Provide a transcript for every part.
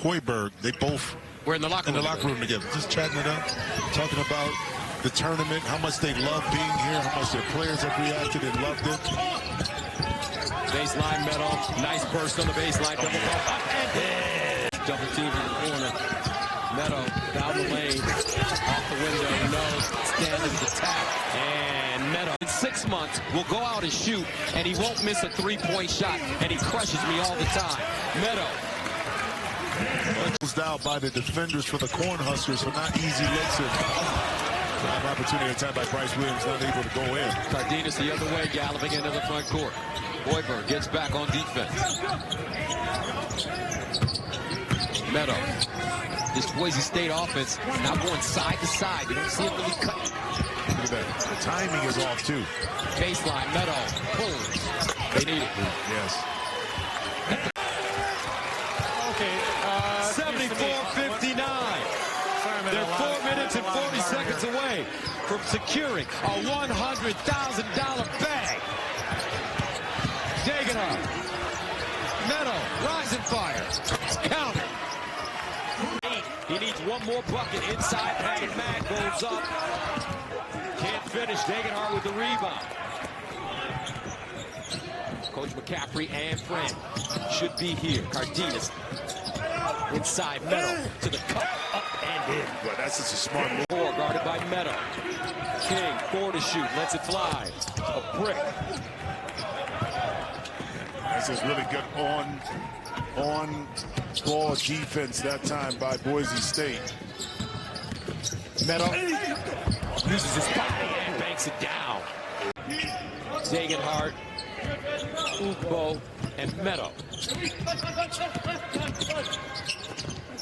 Hoiberg, they both were in the locker room together, just chatting it up, talking about the tournament, how much they love being here, how much their players have reacted and loved it. Baseline, Meadow, nice burst on the baseline, double double team in the corner. Meadow down the lane, off the window, no, standing attack, and Meadow in 6 months will go out and shoot, and he won't miss a three-point shot, and he crushes me all the time. Meadow. Down by the defenders for the Cornhuskers, so not easy looks. Have opportunity attack by Bryce Williams, not able to go in. Cardenas the other way, galloping into the front court. Hoiberg gets back on defense. Meadow. This Boise State offense now going side to side. You don't see him really cut. Look at that. The timing is off, too. Baseline, Meadow pulls. They need it. Yes. Okay. 74-59. They're 4 minutes and 40 seconds away from securing a $100,000 bag. Dagenhart. Meadow, rising fire. Count it. He needs one more bucket inside. Patty Mack goes up. Can't finish. Dagenhart with the rebound. Coach McCaffrey and Friend should be here. Cardenas inside Meadow to the cup, up and in. Well, that's just a smart move. Four guarded by Meadow. King, 4 to shoot, lets it fly. A brick. This is really good on ball defense that time by Boise State. Meadow uses his body and banks it down. Dagenhart, Ugbo, and Meadow.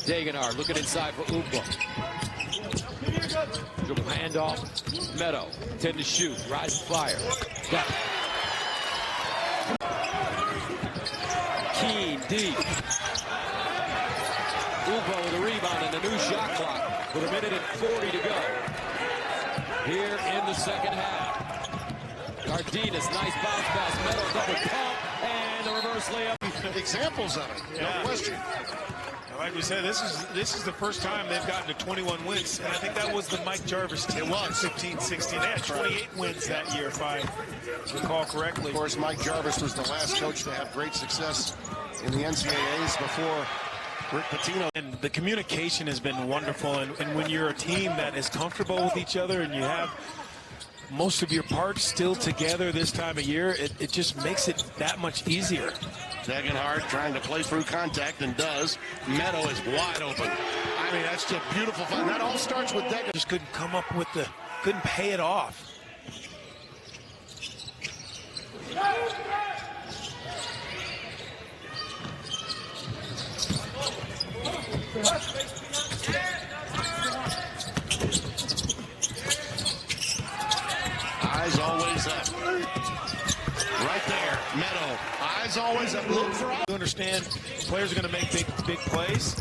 Dagenhart looking inside for Ugbo. Dribble handoff. Meadow, 10 to shoot. Rise and fire. Got it. Keen deep. Ugbo with a rebound and a new shot clock with 1 minute and 40 to go. Here in the second half. Cardenas, nice bounce pass. Meadow double pump and the reverse layup. Examples of it, no question. Like we said, this is the first time they've gotten to 21 wins, and I think that was the Mike Jarvis team. It was 15-16. They had 28 wins that year, if I recall correctly. Of course, Mike Jarvis was the last coach to have great success in the NCAAs before Rick Pitino. And the communication has been wonderful, and when you're a team that is comfortable with each other and you have most of your parts still together this time of year, it just makes it that much easier. Dagenhart trying to play through contact and does. Meadow is wide open. I mean, that's just beautiful fun. That all starts with Dagenhart. Just couldn't come up with couldn't pay it off. Eyes always up. Right there, Meadow. Eyes always up. Look for. You understand, players are going to make big plays,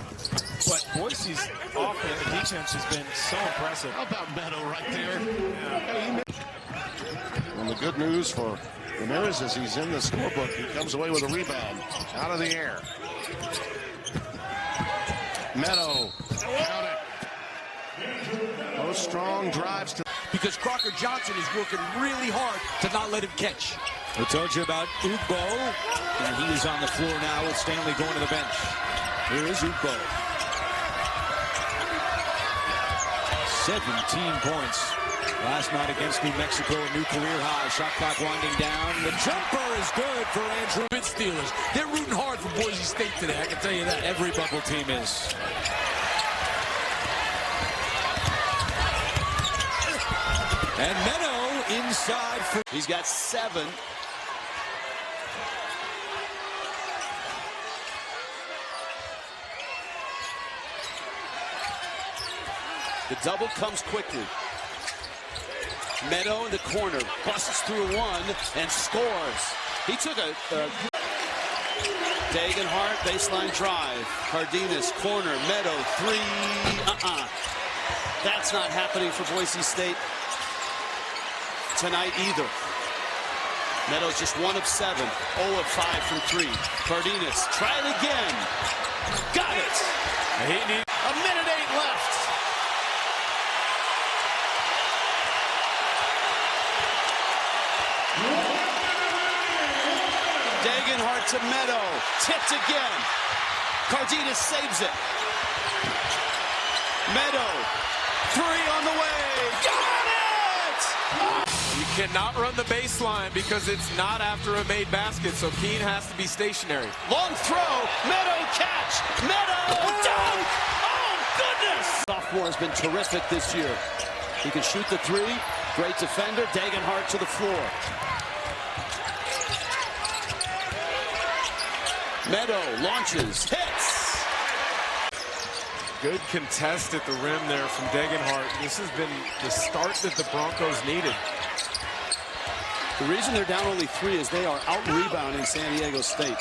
but Boise's offense and defense has been so impressive. How about Meadow right there? Yeah. And the good news for Ramirez is he's in the scorebook. He comes away with a rebound out of the air. Meadow. Count it. Those strong drives to. Because Crocker Johnson is working really hard to not let him catch. I told you about Ugbo, and he is on the floor now with Stanley going to the bench. Here is Ugbo. 17 points last night against New Mexico, a new career high. Shot clock winding down. The jumper is good for Andrew. Steelers. They're rooting hard for Boise State today, I can tell you that. Every bubble team is. And Meadow inside. He's got 7. The double comes quickly. Meadow in the corner, busts through one and scores. He took a Dagenhart baseline drive. Cardenas corner, Meadow 3. That's not happening for Boise State tonight either. Meadow's just 1 of 7, 0 of 5 from 3. Cardenas, try it again. Got it. A minute 8 left. Degenhardt to Meadow. Tipped again. Cardenas saves it. Meadow. 3 on the way. Got it! You cannot run the baseline because it's not after a made basket, so Keene has to be stationary. Long throw. Meadow catch. Meadow dunk. Oh, goodness! Sophomore has been terrific this year. He can shoot the 3. Great defender. Degenhardt to the floor. Meadow launches, hits. Good contest at the rim there from Degenhardt. This has been the start that the Broncos needed. The reason they're down only 3 is they are out-rebounding San Diego State,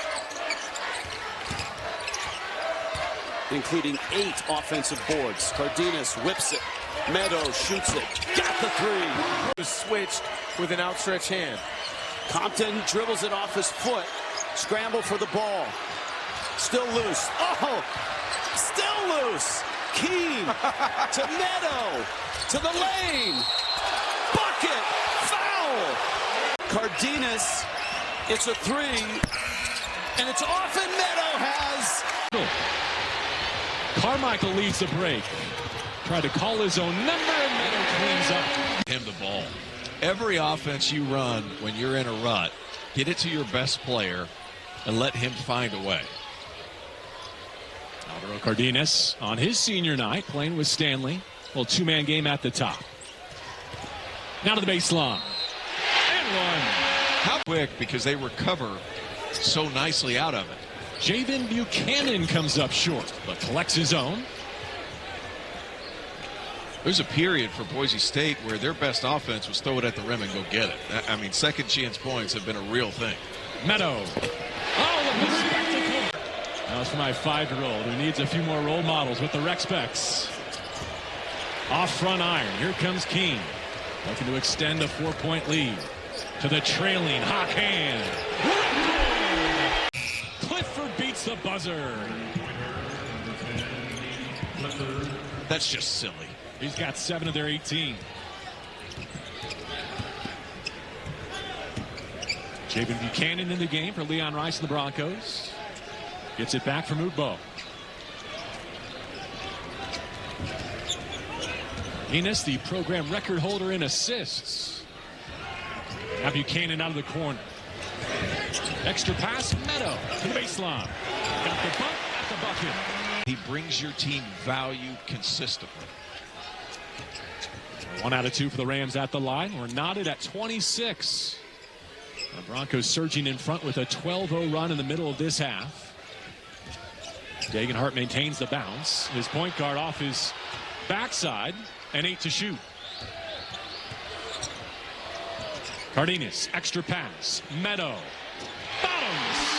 including 8 offensive boards. Cardenas whips it. Meadow shoots it. Got the 3. Switched with an outstretched hand. Compton dribbles it off his foot. Scramble for the ball. Still loose. Oh, still loose. Keene to Meadow. To the lane. Bucket. Foul. Cardenas. It's a 3. And it's off, and Meadow has. Carmichael leads the break. Tried to call his own number, and Meadow cleans up him the ball. Every offense you run when you're in a rut, get it to your best player and let him find a way. Alvaro Cardenas on his senior night playing with Stanley. Little 2-man game at the top. Now to the baseline. And one. How quick, because they recover so nicely out of it. Javen Buchanan comes up short, but collects his own. There's a period for Boise State where their best offense was throw it at the rim and go get it. I mean, second chance points have been a real thing. Meadow. Oh, look at the spectacle. That was for my 5-year-old who needs a few more role models with the rec specs. Off front iron. Here comes Keene. Looking to extend a 4-point lead. To the trailing hot hand. Clifford beats the buzzer. That's just silly. He's got 7 of their 18. Javen Buchanan in the game for Leon Rice and the Broncos. Gets it back from Ugbo. Enos, the program record holder in assists. Now Buchanan out of the corner. Extra pass, Meadow to the baseline. Got the bump at the bucket. He brings your team value consistently. 1 out of 2 for the Rams at the line. We're knotted at 26. The Broncos surging in front with a 12-0 run in the middle of this half. Degenhardt maintains the bounce. His point guard off his backside, and 8 to shoot. Cardenas, extra pass. Meadow. Bottoms.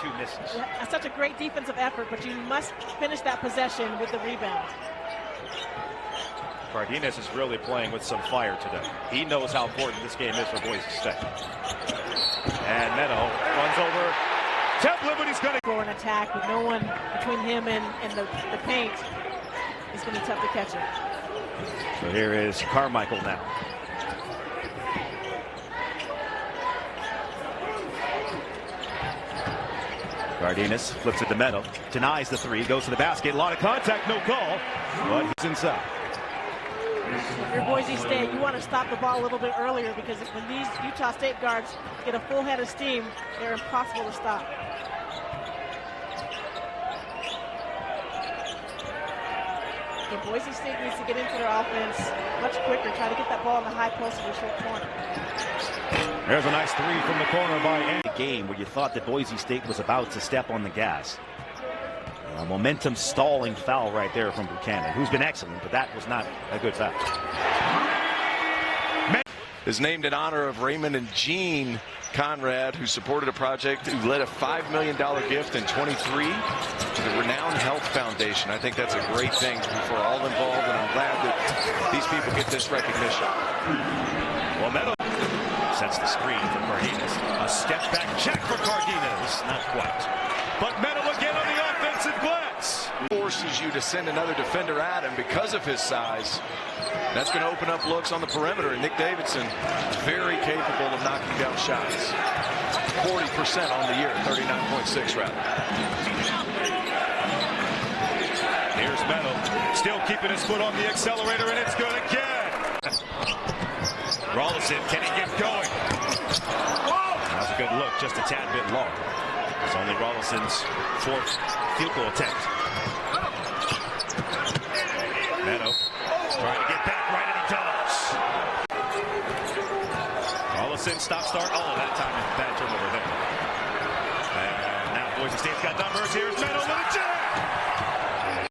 2 misses. Yeah, that's such a great defensive effort, but you must finish that possession with the rebound. Cardenas is really playing with some fire today. He knows how important this game is for Boise State. And Meadow runs over Templin, but he's going to for an attack with no one between him and the paint. It's going to be tough to catch him. So here is Carmichael now. Cardenas flips it to Meadow, denies the 3, goes to the basket, a lot of contact, no call, but he's inside. If you're Boise State, you want to stop the ball a little bit earlier, because when these Utah State guards get a full head of steam, they're impossible to stop. And Boise State needs to get into their offense much quicker, try to get that ball in the high post of the short corner. There's a nice 3 from the corner by Andy. Game where you thought that Boise State was about to step on the gas. A momentum stalling foul right there from Buchanan, who's been excellent, but that was not a good foul. Is named in honor of Raymond and Jean Conrad, who supported a project who led a $5 million gift in 23 to the Renowned Health Foundation. I think that's a great thing for all involved, and I'm glad that these people get this recognition. Well, Meadow sets the screen for Cardenas. A step back check for Cardenas. Not quite. But Meadow again on the offensive glass. Forces you to send another defender at him because of his size. That's going to open up looks on the perimeter, and Nick Davidson very capable of knocking down shots. 40% on the year, 39.6 rather. Here's Meadow, still keeping his foot on the accelerator, and it's good again. Rollison, can he get going? That was a good look, just a tad bit long. It's only Rollison's 4th field goal attempt. Meadow trying to get back right, and he does. Rollison, stop, start. Oh, that time, bad turnover there. And now Boise State's got numbers. Here's Meadow with a jam.